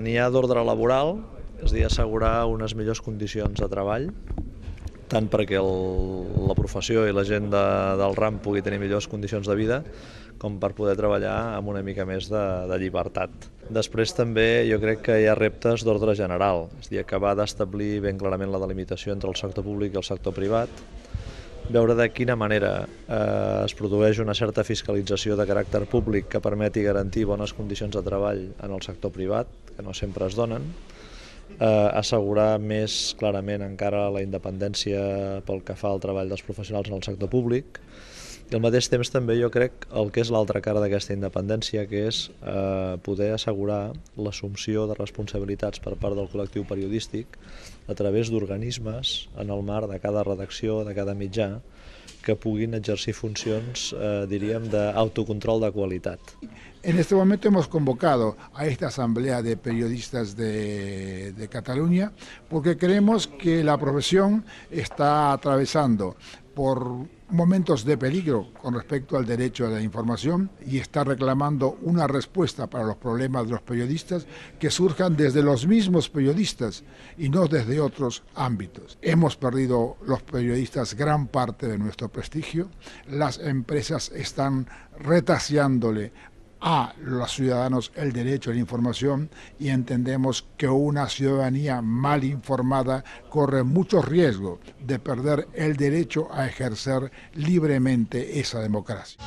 N'hi ha d'ordre laboral, és a dir, assegurar unes millors condicions de treball, tant perquè la professió i la gent del ram pugui tenir millors condicions de vida, com per poder treballar amb una mica més de llibertat. Després també jo crec que hi ha reptes d'ordre general, és a dir, acabar d'establir ben clarament la delimitació entre el sector públic i el sector privat, veure de quina manera es produeix una certa fiscalització de caràcter públic que permeti garantir bones condicions de treball en el sector privat, que no sempre es donen, assegurar més clarament encara la independència pel que fa al treball dels professionals en el sector públic, i al mateix temps també jo crec el que és l'altra cara d'aquesta independència, que és poder assegurar l'assumpció de responsabilitats per part del col·lectiu periodístic a través d'organismes en el marc de cada redacció, de cada mitjà, que puguin exercir funcions, diríem, d'autocontrol de qualitat. En este momento hemos convocado a esta Asamblea de Periodistas de Cataluña porque creemos que la profesión está atravesando por momentos de peligro con respecto al derecho a la información y está reclamando una respuesta para los problemas de los periodistas que surjan desde los mismos periodistas y no desde otros ámbitos. Hemos perdido los periodistas gran parte de nuestro prestigio, las empresas están retaseándole a los ciudadanos el derecho a la información y entendemos que una ciudadanía mal informada corre mucho riesgo de perder el derecho a ejercer libremente esa democracia.